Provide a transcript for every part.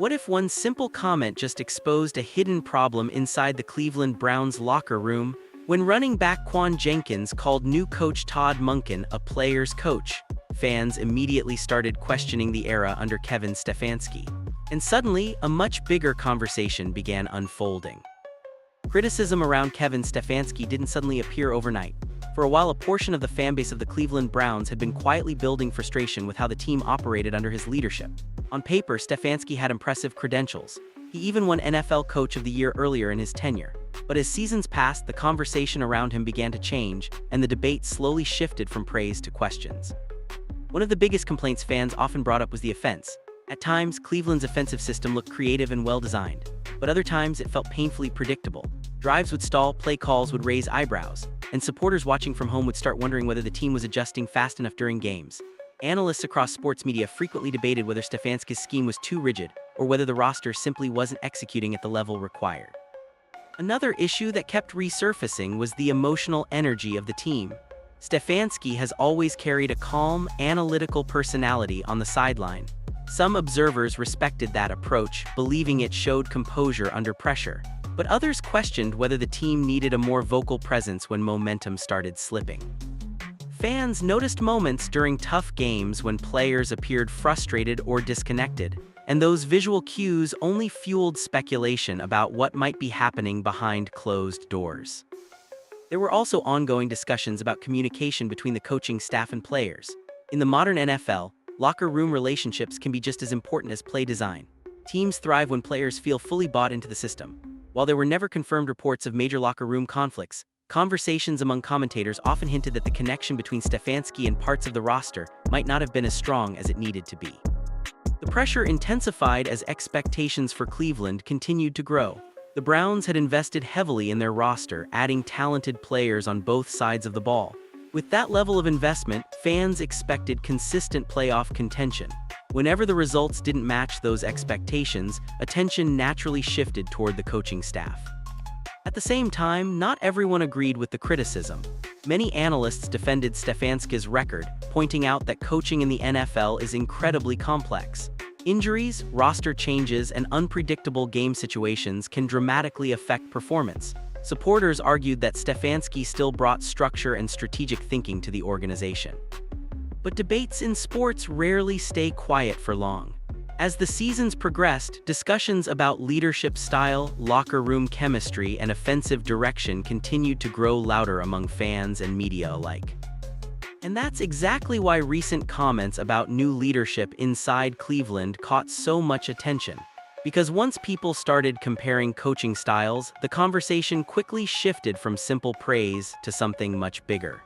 What if one simple comment just exposed a hidden problem inside the Cleveland Browns locker room? When running back Quan Jenkins called new coach Todd Monken a player's coach, fans immediately started questioning the era under Kevin Stefanski. And suddenly, a much bigger conversation began unfolding. Criticism around Kevin Stefanski didn't suddenly appear overnight. For a while, a portion of the fanbase of the Cleveland Browns had been quietly building frustration with how the team operated under his leadership. On paper, Stefanski had impressive credentials. He even won NFL Coach of the Year earlier in his tenure. But as seasons passed, the conversation around him began to change, and the debate slowly shifted from praise to questions. One of the biggest complaints fans often brought up was the offense. At times, Cleveland's offensive system looked creative and well-designed, but other times it felt painfully predictable. Drives would stall, play calls would raise eyebrows, and supporters watching from home would start wondering whether the team was adjusting fast enough during games. Analysts across sports media frequently debated whether Stefanski's scheme was too rigid or whether the roster simply wasn't executing at the level required. Another issue that kept resurfacing was the emotional energy of the team. Stefanski has always carried a calm, analytical personality on the sideline. Some observers respected that approach, believing it showed composure under pressure. But others questioned whether the team needed a more vocal presence when momentum started slipping. Fans noticed moments during tough games when players appeared frustrated or disconnected, and those visual cues only fueled speculation about what might be happening behind closed doors. There were also ongoing discussions about communication between the coaching staff and players. In the modern NFL, locker room relationships can be just as important as play design. Teams thrive when players feel fully bought into the system. While there were never confirmed reports of major locker room conflicts, conversations among commentators often hinted that the connection between Stefanski and parts of the roster might not have been as strong as it needed to be. The pressure intensified as expectations for Cleveland continued to grow. The Browns had invested heavily in their roster, adding talented players on both sides of the ball. With that level of investment, fans expected consistent playoff contention. Whenever the results didn't match those expectations, attention naturally shifted toward the coaching staff. At the same time, not everyone agreed with the criticism. Many analysts defended Stefanski's record, pointing out that coaching in the NFL is incredibly complex. Injuries, roster changes, and unpredictable game situations can dramatically affect performance. Supporters argued that Stefanski still brought structure and strategic thinking to the organization. But debates in sports rarely stay quiet for long. As the seasons progressed, discussions about leadership style, locker room chemistry, and offensive direction continued to grow louder among fans and media alike. And that's exactly why recent comments about new leadership inside Cleveland caught so much attention. Because once people started comparing coaching styles, the conversation quickly shifted from simple praise to something much bigger.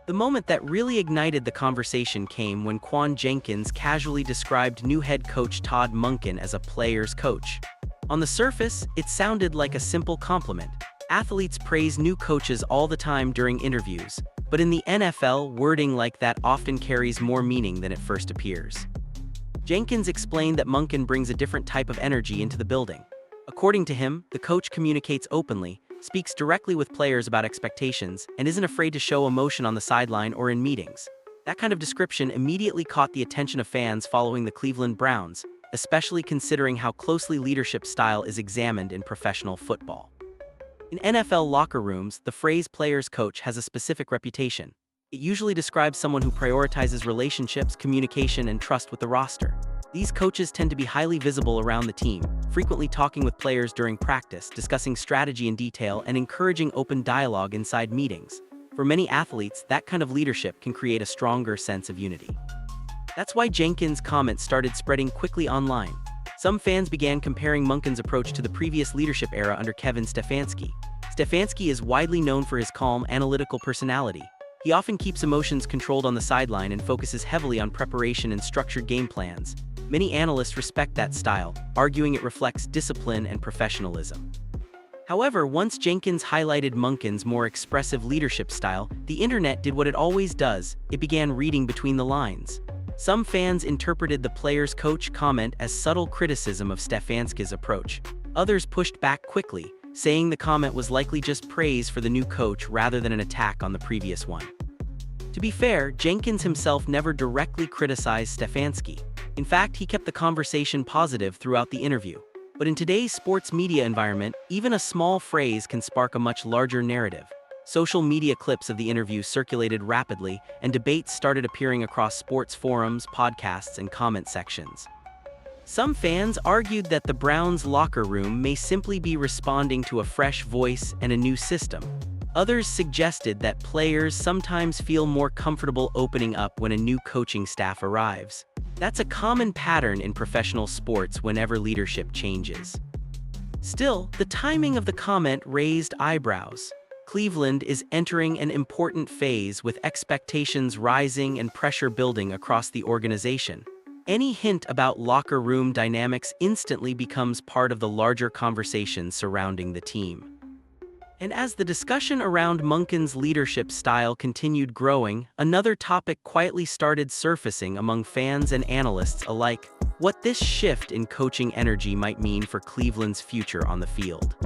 The moment that really ignited the conversation came when Quan Jenkins casually described new head coach Todd Monken as a player's coach. On the surface, it sounded like a simple compliment. Athletes praise new coaches all the time during interviews, but in the NFL, wording like that often carries more meaning than it first appears. Jenkins explained that Monken brings a different type of energy into the building. According to him, the coach communicates openly, speaks directly with players about expectations, and isn't afraid to show emotion on the sideline or in meetings. That kind of description immediately caught the attention of fans following the Cleveland Browns, especially considering how closely leadership style is examined in professional football. In NFL locker rooms, the phrase player's coach has a specific reputation. It usually describes someone who prioritizes relationships, communication, and trust with the roster. These coaches tend to be highly visible around the team, frequently talking with players during practice, discussing strategy in detail, and encouraging open dialogue inside meetings. For many athletes, that kind of leadership can create a stronger sense of unity. That's why Jenkins' comments started spreading quickly online. Some fans began comparing Monken's approach to the previous leadership era under Kevin Stefanski. Stefanski is widely known for his calm, analytical personality. He often keeps emotions controlled on the sideline and focuses heavily on preparation and structured game plans. Many analysts respect that style, arguing it reflects discipline and professionalism. However, once Jenkins highlighted Monken's more expressive leadership style, the internet did what it always does: it began reading between the lines. Some fans interpreted the player's coach comment as subtle criticism of Stefanski's approach. Others pushed back quickly, saying the comment was likely just praise for the new coach rather than an attack on the previous one. To To be fair, Jenkins himself never directly criticized Stefanski. In fact, he kept the conversation positive throughout the interview. But in today's sports media environment, even a small phrase can spark a much larger narrative. Social media clips of the interview circulated rapidly, and debates started appearing across sports forums, podcasts, and comment sections. Some fans argued that the Browns' locker room may simply be responding to a fresh voice and a new system. Others suggested that players sometimes feel more comfortable opening up when a new coaching staff arrives. That's a common pattern in professional sports whenever leadership changes. Still, the timing of the comment raised eyebrows. Cleveland is entering an important phase with expectations rising and pressure building across the organization. Any hint about locker room dynamics instantly becomes part of the larger conversation surrounding the team. And as the discussion around Monken's leadership style continued growing, another topic quietly started surfacing among fans and analysts alike: what this shift in coaching energy might mean for Cleveland's future on the field.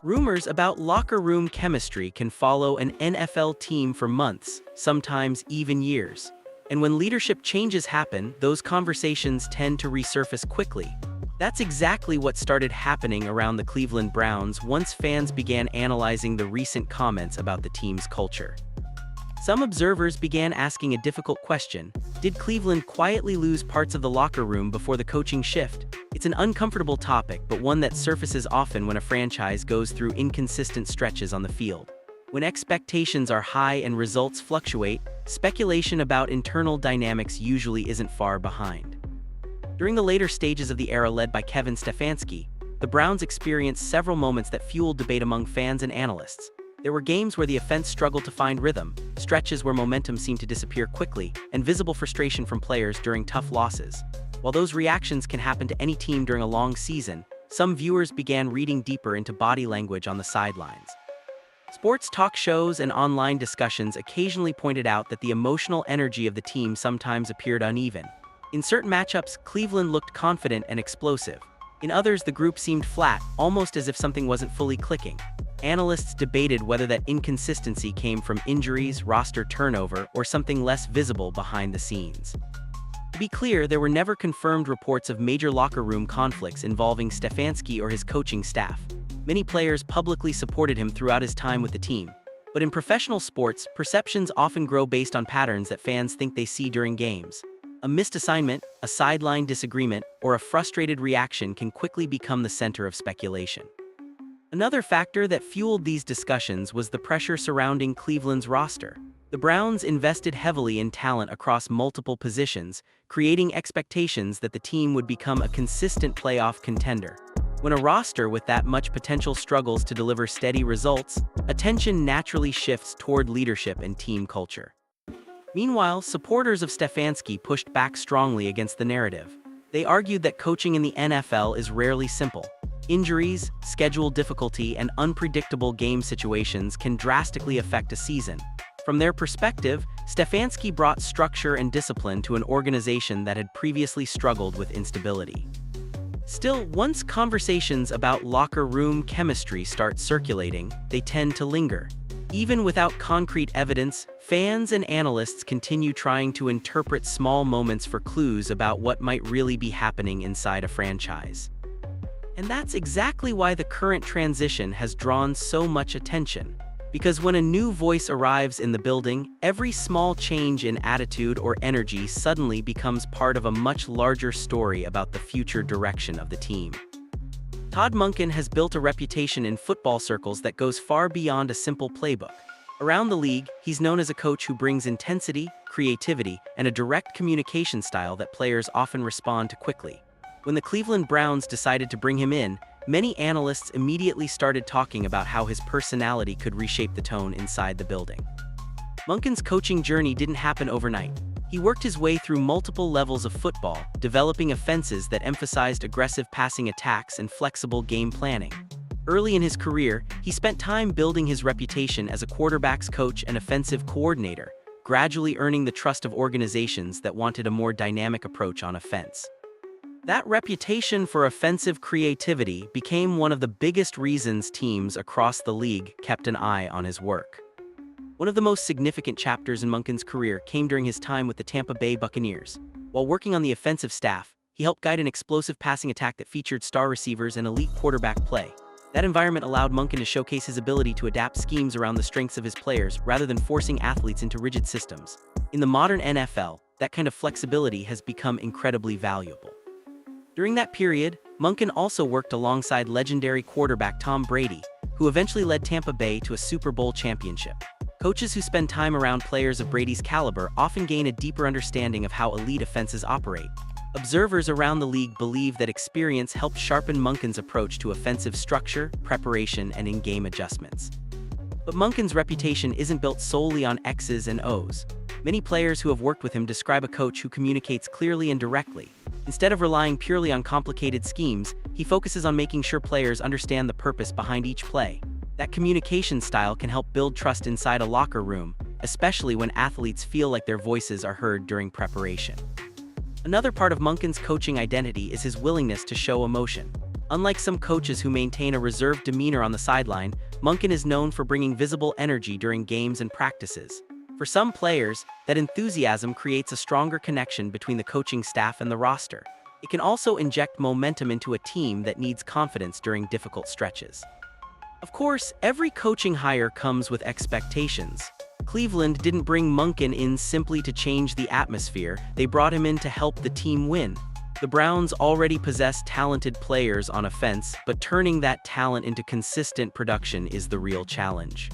Rumors about locker room chemistry can follow an NFL team for months, sometimes even years. And when leadership changes happen, those conversations tend to resurface quickly. That's exactly what started happening around the Cleveland Browns once fans began analyzing the recent comments about the team's culture. Some observers began asking a difficult question: did Cleveland quietly lose parts of the locker room before the coaching shift? It's an uncomfortable topic, but one that surfaces often when a franchise goes through inconsistent stretches on the field. When expectations are high and results fluctuate, speculation about internal dynamics usually isn't far behind. During the later stages of the era led by Kevin Stefanski, the Browns experienced several moments that fueled debate among fans and analysts. There were games where the offense struggled to find rhythm, stretches where momentum seemed to disappear quickly, and visible frustration from players during tough losses. While those reactions can happen to any team during a long season, some viewers began reading deeper into body language on the sidelines. Sports talk shows and online discussions occasionally pointed out that the emotional energy of the team sometimes appeared uneven. In certain matchups, Cleveland looked confident and explosive. In others, the group seemed flat, almost as if something wasn't fully clicking. Analysts debated whether that inconsistency came from injuries, roster turnover, or something less visible behind the scenes. To be clear, there were never confirmed reports of major locker room conflicts involving Stefanski or his coaching staff. Many players publicly supported him throughout his time with the team. But in professional sports, perceptions often grow based on patterns that fans think they see during games. A missed assignment, a sideline disagreement, or a frustrated reaction can quickly become the center of speculation. Another factor that fueled these discussions was the pressure surrounding Cleveland's roster. The Browns invested heavily in talent across multiple positions, creating expectations that the team would become a consistent playoff contender. When a roster with that much potential struggles to deliver steady results, attention naturally shifts toward leadership and team culture. Meanwhile, supporters of Stefanski pushed back strongly against the narrative. They argued that coaching in the NFL is rarely simple. Injuries, schedule difficulty, and unpredictable game situations can drastically affect a season. From their perspective, Stefanski brought structure and discipline to an organization that had previously struggled with instability. Still, once conversations about locker room chemistry start circulating, they tend to linger. Even without concrete evidence, fans and analysts continue trying to interpret small moments for clues about what might really be happening inside a franchise. And that's exactly why the current transition has drawn so much attention. Because when a new voice arrives in the building, every small change in attitude or energy suddenly becomes part of a much larger story about the future direction of the team. Todd Monken has built a reputation in football circles that goes far beyond a simple playbook. Around the league, he's known as a coach who brings intensity, creativity, and a direct communication style that players often respond to quickly. When the Cleveland Browns decided to bring him in, many analysts immediately started talking about how his personality could reshape the tone inside the building. Monken's coaching journey didn't happen overnight. He worked his way through multiple levels of football, developing offenses that emphasized aggressive passing attacks and flexible game planning. Early in his career, he spent time building his reputation as a quarterback's coach and offensive coordinator, gradually earning the trust of organizations that wanted a more dynamic approach on offense. That reputation for offensive creativity became one of the biggest reasons teams across the league kept an eye on his work. One of the most significant chapters in Monken's career came during his time with the Tampa Bay Buccaneers. While working on the offensive staff, he helped guide an explosive passing attack that featured star receivers and elite quarterback play. That environment allowed Monken to showcase his ability to adapt schemes around the strengths of his players rather than forcing athletes into rigid systems. In the modern NFL, that kind of flexibility has become incredibly valuable. During that period, Monken also worked alongside legendary quarterback Tom Brady, who eventually led Tampa Bay to a Super Bowl championship. Coaches who spend time around players of Brady's caliber often gain a deeper understanding of how elite offenses operate. Observers around the league believe that experience helped sharpen Monken's approach to offensive structure, preparation, and in-game adjustments. But Monken's reputation isn't built solely on X's and O's. Many players who have worked with him describe a coach who communicates clearly and directly. Instead of relying purely on complicated schemes, he focuses on making sure players understand the purpose behind each play. That communication style can help build trust inside a locker room, especially when athletes feel like their voices are heard during preparation. Another part of Monken's coaching identity is his willingness to show emotion. Unlike some coaches who maintain a reserved demeanor on the sideline, Monken is known for bringing visible energy during games and practices. For some players, that enthusiasm creates a stronger connection between the coaching staff and the roster. It can also inject momentum into a team that needs confidence during difficult stretches. Of course, every coaching hire comes with expectations. Cleveland didn't bring Monken in simply to change the atmosphere, they brought him in to help the team win. The Browns already possess talented players on offense, but turning that talent into consistent production is the real challenge.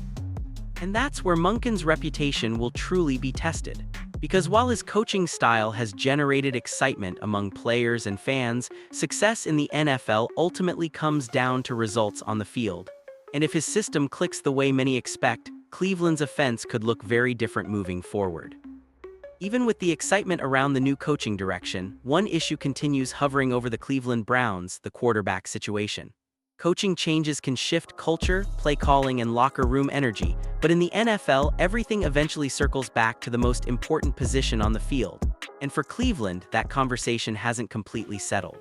And that's where Monken's reputation will truly be tested. Because while his coaching style has generated excitement among players and fans, success in the NFL ultimately comes down to results on the field. And if his system clicks the way many expect, Cleveland's offense could look very different moving forward. Even with the excitement around the new coaching direction, one issue continues hovering over the Cleveland Browns: the quarterback situation. Coaching changes can shift culture, play calling, and locker room energy, but in the NFL, everything eventually circles back to the most important position on the field. And for Cleveland, that conversation hasn't completely settled.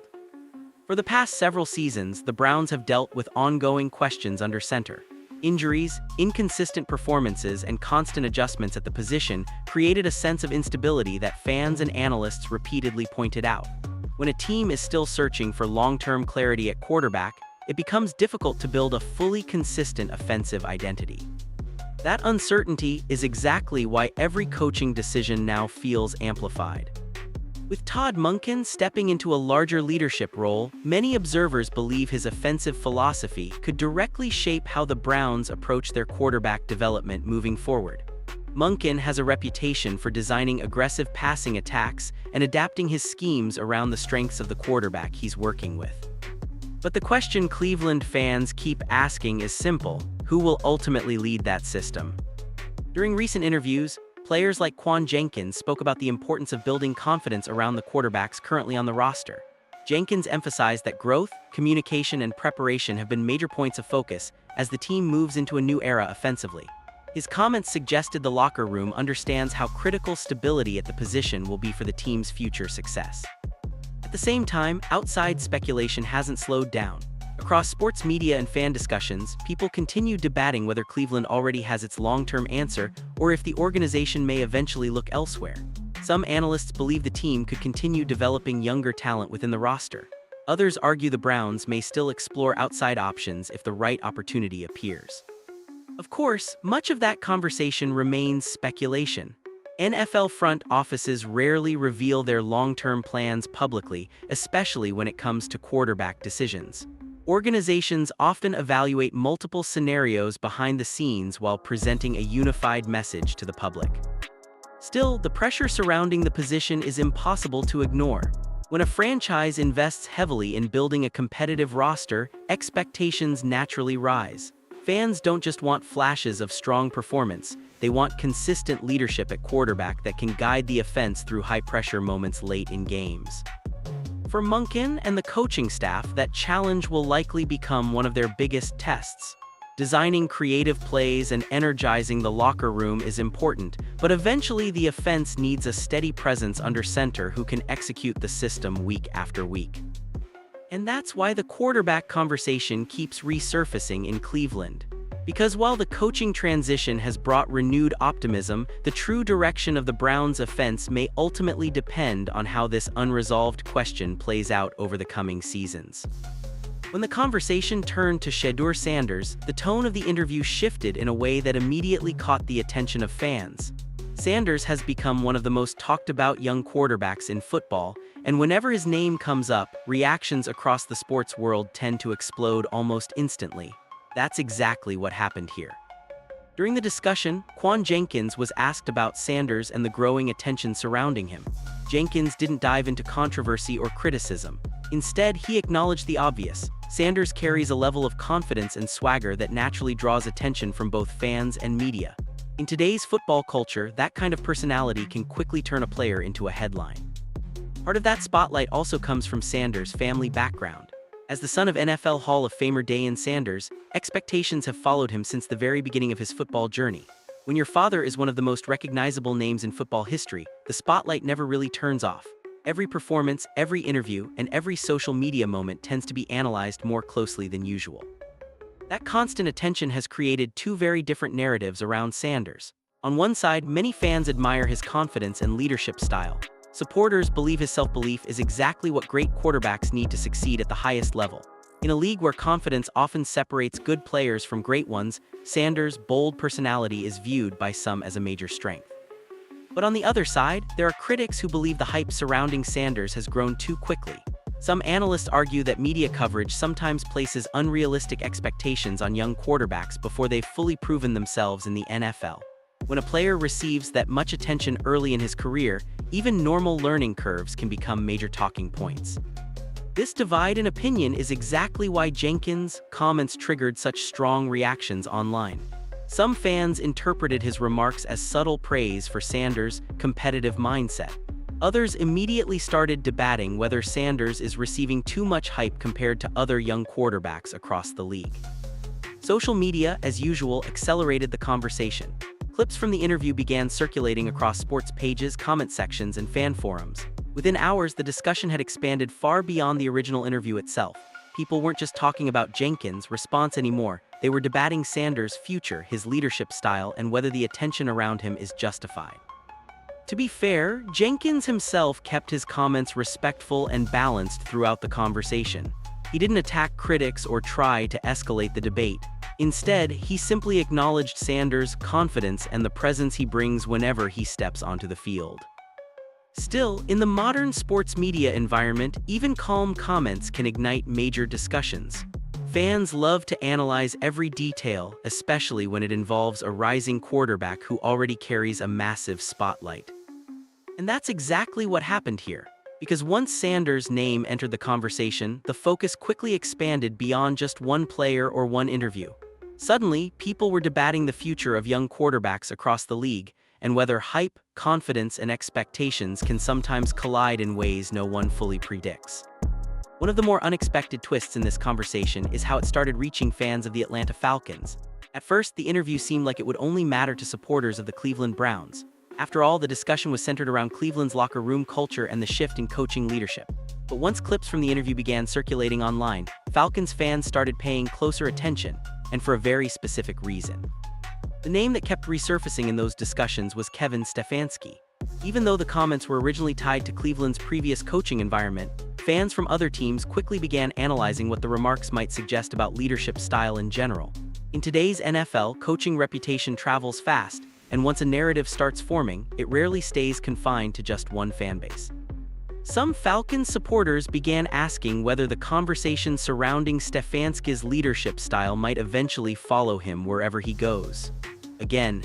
For the past several seasons, the Browns have dealt with ongoing questions under center. Injuries, inconsistent performances, and constant adjustments at the position created a sense of instability that fans and analysts repeatedly pointed out. When a team is still searching for long-term clarity at quarterback, it becomes difficult to build a fully consistent offensive identity. That uncertainty is exactly why every coaching decision now feels amplified. With Todd Monken stepping into a larger leadership role, many observers believe his offensive philosophy could directly shape how the Browns approach their quarterback development moving forward. Monken has a reputation for designing aggressive passing attacks and adapting his schemes around the strengths of the quarterback he's working with. But the question Cleveland fans keep asking is simple: who will ultimately lead that system? During recent interviews, players like Quan Jenkins spoke about the importance of building confidence around the quarterbacks currently on the roster. Jenkins emphasized that growth, communication, and preparation have been major points of focus as the team moves into a new era offensively. His comments suggested the locker room understands how critical stability at the position will be for the team's future success. At the same time, outside speculation hasn't slowed down. Across sports media and fan discussions, people continue debating whether Cleveland already has its long-term answer or if the organization may eventually look elsewhere. Some analysts believe the team could continue developing younger talent within the roster. Others argue the Browns may still explore outside options if the right opportunity appears. Of course, much of that conversation remains speculation. NFL front offices rarely reveal their long-term plans publicly, especially when it comes to quarterback decisions. Organizations often evaluate multiple scenarios behind the scenes while presenting a unified message to the public. Still, the pressure surrounding the position is impossible to ignore. When a franchise invests heavily in building a competitive roster, expectations naturally rise. Fans don't just want flashes of strong performance, they want consistent leadership at quarterback that can guide the offense through high-pressure moments late in games. For Monken and the coaching staff, that challenge will likely become one of their biggest tests. Designing creative plays and energizing the locker room is important, but eventually the offense needs a steady presence under center who can execute the system week after week. And that's why the quarterback conversation keeps resurfacing in Cleveland. Because while the coaching transition has brought renewed optimism, the true direction of the Browns' offense may ultimately depend on how this unresolved question plays out over the coming seasons. When the conversation turned to Shedeur Sanders, the tone of the interview shifted in a way that immediately caught the attention of fans. Sanders has become one of the most talked about young quarterbacks in football, and whenever his name comes up, reactions across the sports world tend to explode almost instantly. That's exactly what happened here. During the discussion, Quan Jenkins was asked about Sanders and the growing attention surrounding him. Jenkins didn't dive into controversy or criticism. Instead, he acknowledged the obvious. Sanders carries a level of confidence and swagger that naturally draws attention from both fans and media. In today's football culture, that kind of personality can quickly turn a player into a headline. Part of that spotlight also comes from Sanders' family background. As the son of NFL Hall of Famer Deion Sanders, expectations have followed him since the very beginning of his football journey. When your father is one of the most recognizable names in football history, the spotlight never really turns off. Every performance, every interview, and every social media moment tends to be analyzed more closely than usual. That constant attention has created two very different narratives around Sanders. On one side, many fans admire his confidence and leadership style. Supporters believe his self-belief is exactly what great quarterbacks need to succeed at the highest level. In a league where confidence often separates good players from great ones, Sanders' bold personality is viewed by some as a major strength. But on the other side, there are critics who believe the hype surrounding Sanders has grown too quickly. Some analysts argue that media coverage sometimes places unrealistic expectations on young quarterbacks before they've fully proven themselves in the NFL. When a player receives that much attention early in his career, even normal learning curves can become major talking points. This divide in opinion is exactly why Jenkins' comments triggered such strong reactions online. Some fans interpreted his remarks as subtle praise for Sanders' competitive mindset. Others immediately started debating whether Sanders is receiving too much hype compared to other young quarterbacks across the league. Social media, as usual, accelerated the conversation. Clips from the interview began circulating across sports pages, comment sections, and fan forums. Within hours, the discussion had expanded far beyond the original interview itself. People weren't just talking about Jenkins' response anymore. They were debating Sanders' future, his leadership style, and whether the attention around him is justified. To be fair, Jenkins himself kept his comments respectful and balanced throughout the conversation. He didn't attack critics or try to escalate the debate. Instead, he simply acknowledged Sanders' confidence and the presence he brings whenever he steps onto the field. Still, in the modern sports media environment, even calm comments can ignite major discussions. Fans love to analyze every detail, especially when it involves a rising quarterback who already carries a massive spotlight. And that's exactly what happened here. Because once Sanders' name entered the conversation, the focus quickly expanded beyond just one player or one interview. Suddenly, people were debating the future of young quarterbacks across the league, and whether hype, confidence, and expectations can sometimes collide in ways no one fully predicts. One of the more unexpected twists in this conversation is how it started reaching fans of the Atlanta Falcons. At first, the interview seemed like it would only matter to supporters of the Cleveland Browns. After all, the discussion was centered around Cleveland's locker room culture and the shift in coaching leadership. But once clips from the interview began circulating online, Falcons fans started paying closer attention, and for a very specific reason. The name that kept resurfacing in those discussions was Kevin Stefanski. Even though the comments were originally tied to Cleveland's previous coaching environment, fans from other teams quickly began analyzing what the remarks might suggest about leadership style in general. In today's NFL, coaching reputation travels fast, and once a narrative starts forming, it rarely stays confined to just one fanbase. Some Falcons supporters began asking whether the conversation surrounding Stefanski's leadership style might eventually follow him wherever he goes. Again,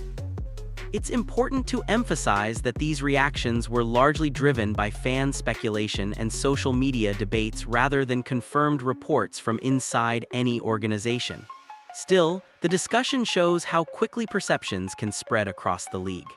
it's important to emphasize that these reactions were largely driven by fan speculation and social media debates rather than confirmed reports from inside any organization. Still, the discussion shows how quickly perceptions can spread across the league.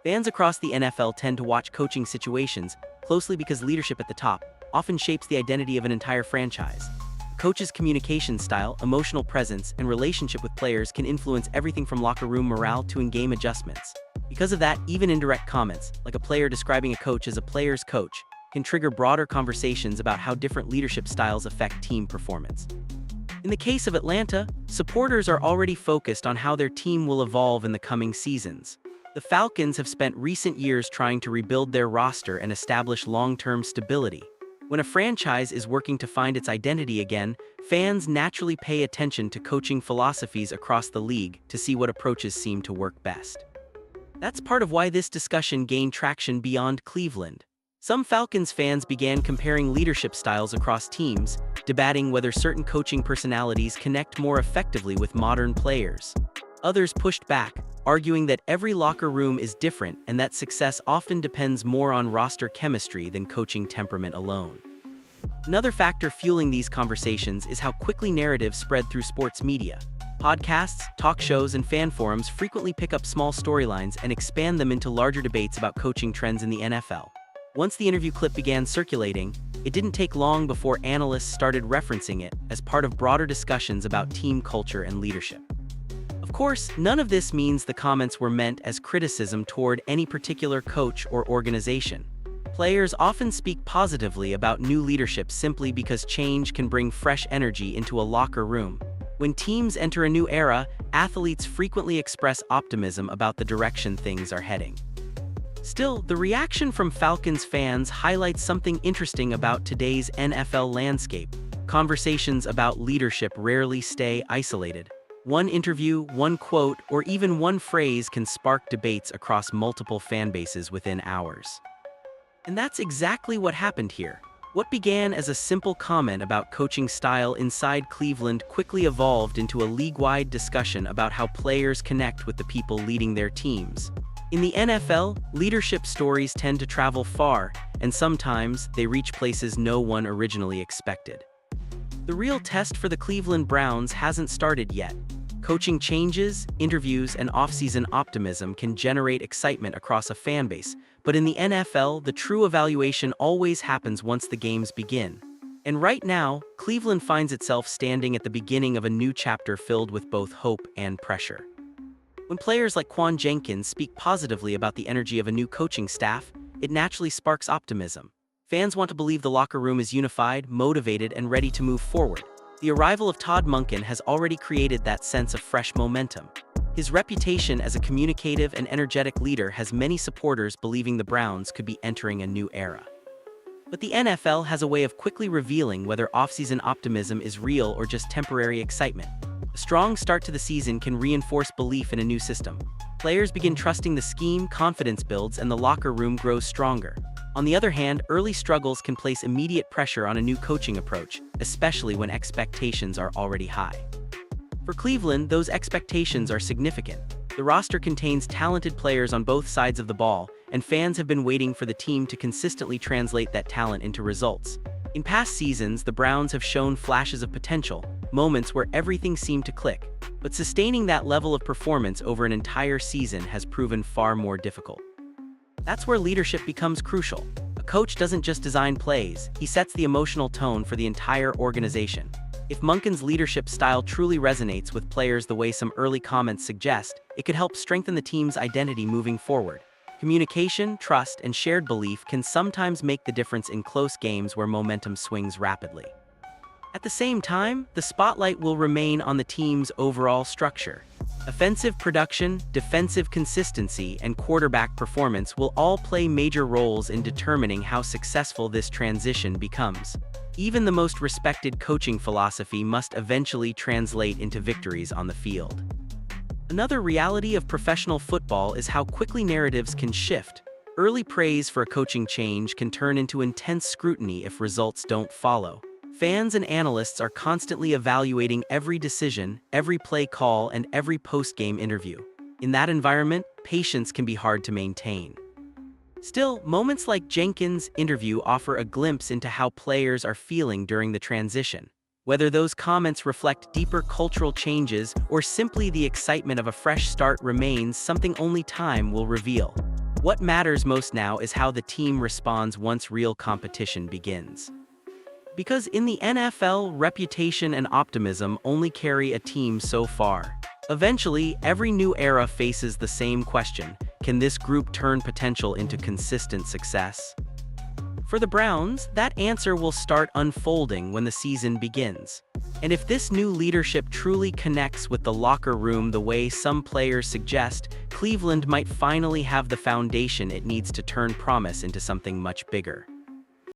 Fans across the NFL tend to watch coaching situations closely because leadership at the top often shapes the identity of an entire franchise. A coach's communication style, emotional presence, and relationship with players can influence everything from locker room morale to in-game adjustments. Because of that, even indirect comments, like a player describing a coach as a player's coach, can trigger broader conversations about how different leadership styles affect team performance. In the case of Atlanta, supporters are already focused on how their team will evolve in the coming seasons. The Falcons have spent recent years trying to rebuild their roster and establish long-term stability. When a franchise is working to find its identity again, fans naturally pay attention to coaching philosophies across the league to see what approaches seem to work best. That's part of why this discussion gained traction beyond Cleveland. Some Falcons fans began comparing leadership styles across teams, debating whether certain coaching personalities connect more effectively with modern players. Others pushed back, arguing that every locker room is different and that success often depends more on roster chemistry than coaching temperament alone. Another factor fueling these conversations is how quickly narratives spread through sports media. Podcasts, talk shows, and fan forums frequently pick up small storylines and expand them into larger debates about coaching trends in the NFL. Once the interview clip began circulating, it didn't take long before analysts started referencing it as part of broader discussions about team culture and leadership. Of course, none of this means the comments were meant as criticism toward any particular coach or organization. Players often speak positively about new leadership simply because change can bring fresh energy into a locker room. When teams enter a new era, athletes frequently express optimism about the direction things are heading. Still, the reaction from Falcons fans highlights something interesting about today's NFL landscape. Conversations about leadership rarely stay isolated. One interview, one quote, or even one phrase can spark debates across multiple fan bases within hours. And that's exactly what happened here. What began as a simple comment about coaching style inside Cleveland quickly evolved into a league-wide discussion about how players connect with the people leading their teams. In the NFL, leadership stories tend to travel far, and sometimes they reach places no one originally expected. The real test for the Cleveland Browns hasn't started yet. Coaching changes, interviews, and off-season optimism can generate excitement across a fan base, but in the NFL, the true evaluation always happens once the games begin. And right now, Cleveland finds itself standing at the beginning of a new chapter filled with both hope and pressure. When players like Quan Jenkins speak positively about the energy of a new coaching staff, it naturally sparks optimism. Fans want to believe the locker room is unified, motivated, and ready to move forward. The arrival of Todd Monken has already created that sense of fresh momentum. His reputation as a communicative and energetic leader has many supporters believing the Browns could be entering a new era. But the NFL has a way of quickly revealing whether off-season optimism is real or just temporary excitement. A strong start to the season can reinforce belief in a new system. Players begin trusting the scheme, confidence builds, and the locker room grows stronger. On the other hand, early struggles can place immediate pressure on a new coaching approach, especially when expectations are already high. For Cleveland, those expectations are significant. The roster contains talented players on both sides of the ball, and fans have been waiting for the team to consistently translate that talent into results. In past seasons, the Browns have shown flashes of potential, moments where everything seemed to click, but sustaining that level of performance over an entire season has proven far more difficult. That's where leadership becomes crucial. A coach doesn't just design plays, he sets the emotional tone for the entire organization. If Monken's leadership style truly resonates with players the way some early comments suggest, it could help strengthen the team's identity moving forward. Communication, trust, and shared belief can sometimes make the difference in close games where momentum swings rapidly. At the same time, the spotlight will remain on the team's overall structure. Offensive production, defensive consistency, and quarterback performance will all play major roles in determining how successful this transition becomes. Even the most respected coaching philosophy must eventually translate into victories on the field. Another reality of professional football is how quickly narratives can shift. Early praise for a coaching change can turn into intense scrutiny if results don't follow. Fans and analysts are constantly evaluating every decision, every play call, and every post-game interview. In that environment, patience can be hard to maintain. Still, moments like Jenkins' interview offer a glimpse into how players are feeling during the transition. Whether those comments reflect deeper cultural changes or simply the excitement of a fresh start remains something only time will reveal. What matters most now is how the team responds once real competition begins. Because in the NFL, reputation and optimism only carry a team so far. Eventually, every new era faces the same question: can this group turn potential into consistent success? For the Browns, that answer will start unfolding when the season begins. And if this new leadership truly connects with the locker room the way some players suggest, Cleveland might finally have the foundation it needs to turn promise into something much bigger.